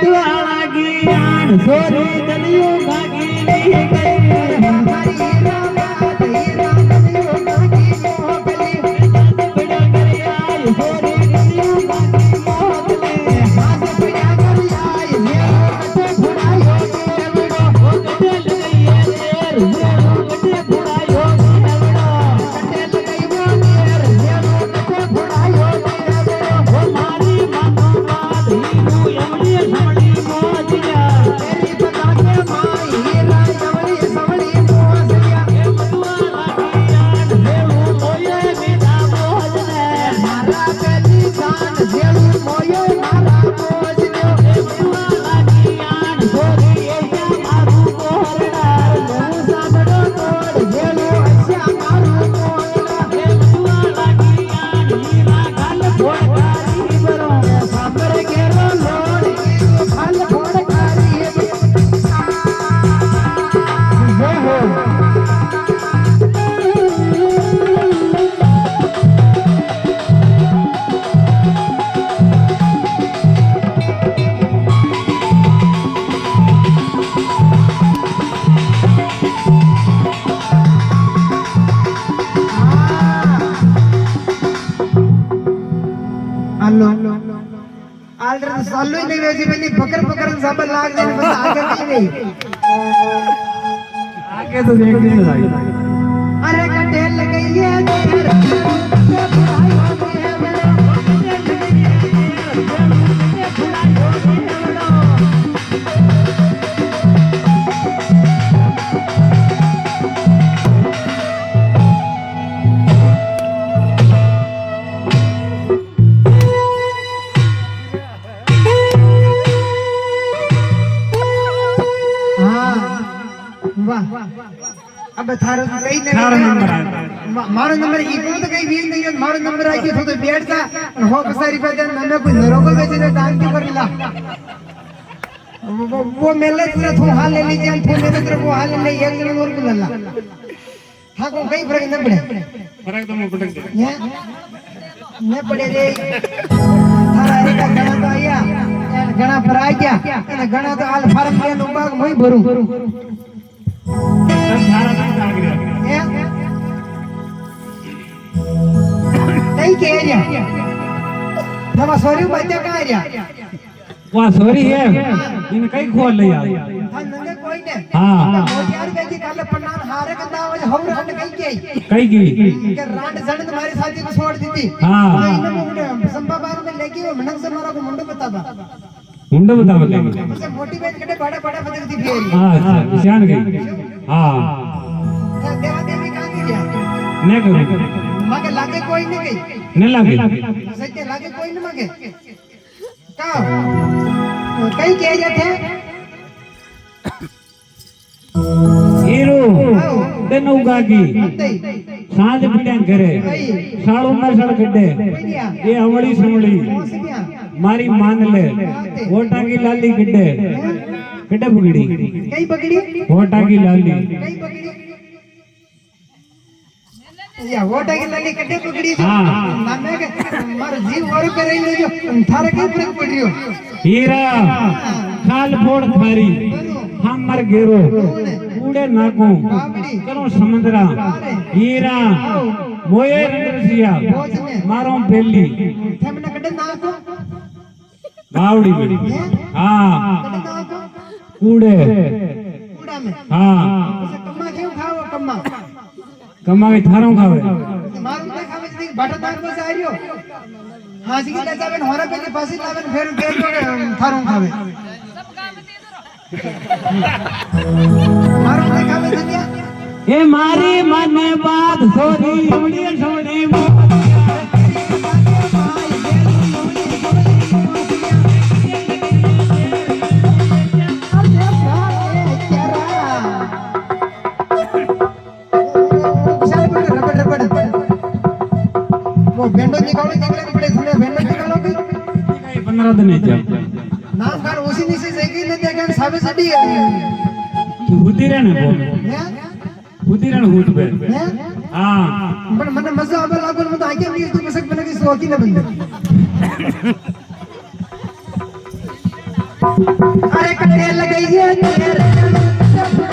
मधुआला की आन सोरी दलियों भागी नहीं गई हमारी रात हीरा दलियों भागी मोहकली बड़ा करिया सोरी दलियों भागी मोहकली हाथ बड़ा करिया ये कटे फुड़ायो देवड़ो ओ कटे लगई है देर ये कटे फुड़ायो देवड़ो कटे लगई वो देर ये कटे फुड़ायो देवड़ो ओ मारी मानो बात ही यमड़ी समड़ी मोजिया तेरी बता के माई हीरा यमड़ी समड़ी मोजिया ए मधुआला की आन देऊ मोये मीठा मोजने मारा पेली जान देऊ मोये मारा मोजने ए मधुआला की आन सोरी एजा मारू मोरड़ा देऊ साबड़ो तोड़ देऊ अच्छा मारू मोरड़ा ए मधुआला की आन हीरा गल फोड़कारी बरो साबर केरो लोड़ गल फोड़कारी हो हेलो आल्टर सालू ही नहीं वैसी बनी पकड़ पकड़ सब लाग देने बस आगे नहीं गई आगे तो देख नहीं भाई अरे कटे लगई है तेरे ते बुराई हो गई है अब थारो कई थारो नंबर आया मारो नंबर इको तो कई वीर नहीं मारो नंबर आई के तो बैठता हो कसारी पे देन नमे कोई नरोगो बेचे दान के कर ला वो मेले तेरे तू हाल ले लीजिए तू मेरे तेरे वो हाल ले एक जन और को लल्ला हां को कई फर्क न पड़े फर्क तो मुझे पड़े न पड़े रे थारा एक गणा तो आया गणा पर आ गया અને ગણા તો હાલ ફાર્મ કે નો બાગ મોય ભરું सारा दिन जाग रहा नहीं कह रहा तब सॉरी बच्चा कहां रहा वहां सॉरी है इन कई खोल ले यार हां नंगे कोई ने हां यार बेटी कल पन्नान हारे कंदा हो हम रांड कई की के रांड जण तुम्हारी साथी को छोड़ दी थी हां इन मुंडे संपा बार में लेके वो मनक से मारा को मुंडे बता मुंडे बता बोलेंगे उसे मोटी बेच के बड़ा बड़ा बदल दी फेर हां जान गई हां देवा देवी कहां गया ने करो मगे लागे कोई नहीं गई ने लागे सच्चे लागे कोई नहीं मगे का कई कह जाते हीरो दिन उगागी सांझ पड़े घरे सालों में सड़ गड्ढे ये अमड़ी समड़ी मारी मान ले वोटा की लाली गड्ढे गड्ढे पकड़ी कई पकड़ी वोटा की लाली कई पकड़ी या वोटा की लाली गड्ढे पकड़ी हां नामे के मार जीव और करे ले जो थारे के फर्क पड़ रियो हीरा खाल फोड़ थारी हम मर गेरो कूड़े नाको करो समुद्रा हीरा मोये रंगरसिया मारो बेली थमने कड़े नाको बावड़ी बड़ी हां कूड़े कूड़ा में हां उसे कम्मा क्यों खाओ कम्मा कम्मा के थारों खावे मारू ना खावे जी बाटा दार में आ रियो हासी के जाबन होरा पे के फांसी लावन फेर थारों खावे मारू ना खावे दुनिया ए मारी माने बात सोरी उमड़ी सोरी मो बेंडो निकालो निकले पड़े थोड़े बेंडो निकालो भी 15 दिन है नाम कर उसी नीचे सेगी ले देखन साबे सडी तू हुती रहने बोल हुती रहने हुत पे हां पण મને મજા આવે लागल મને આકે મીર તું મસક બને કે સોકી ન બંધ अरे कटे लगी है तेरे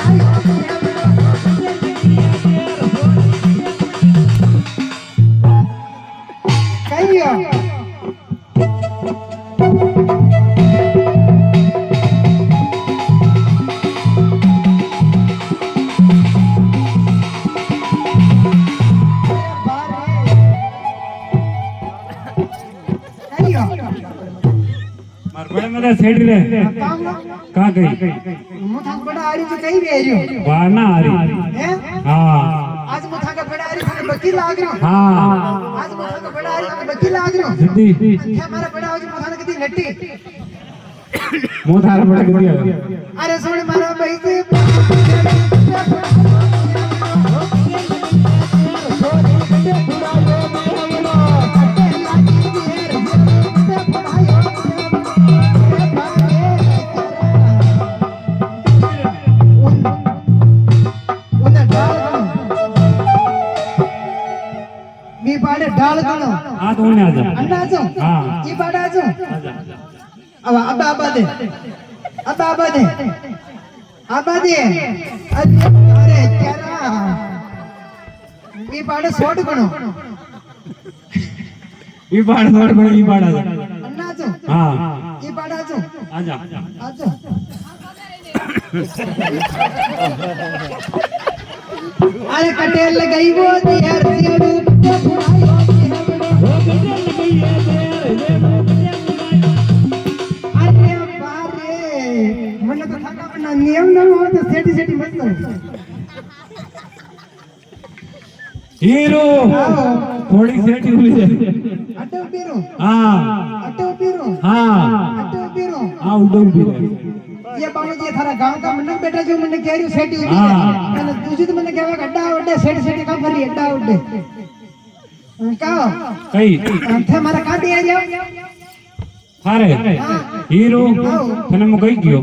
कहियो मार बड़े मेरा सेठ रे कहां गई मुथा बड़ा आरी जो कहीं बेरियो वाना आ रही हैं हां आज मुथा का बड़ा आरी थाने बकी लाग रहो हां आज मुथा का बड़ा आरी थाने बकी लाग रहो सिद्धि क्या मारा बड़ा आज मुथा ने कितनी नट्टी मुंह थारा बड़ा कर दिया अरे सुन मारा भाई से मी पाड़े डाल गणो हां तो ने आजा अन्ना आजो हां ई पाड़ा आजो आजा अब अब्बा दे अरे क्या मी पाड़े सोट गणो ई बाड़ छोड़ बड़ी ई बाड़ आजा अन्ना आजो हां ई पाड़ा आजो आजा आजो अरे कटेल लगाई वो यार सेड़ू अरे बारे मन तो थका बना नियम ना हो तो सेटी सेटी मत करो हीरो थोड़ी सेठी हुई है अटो पीरो हां हां हां उधर भी ये बाबू जी थारा गांव का मंडक बेटा जो मैंने कह रही सेटी हुई है मैंने तुझे तो मैंने कहवा अड्डा उड्डे सेटी सेटी का भरी अड्डा उड्डे का कई थे हमारा का दिया जाओ थारे हीरो तने मु कई गयो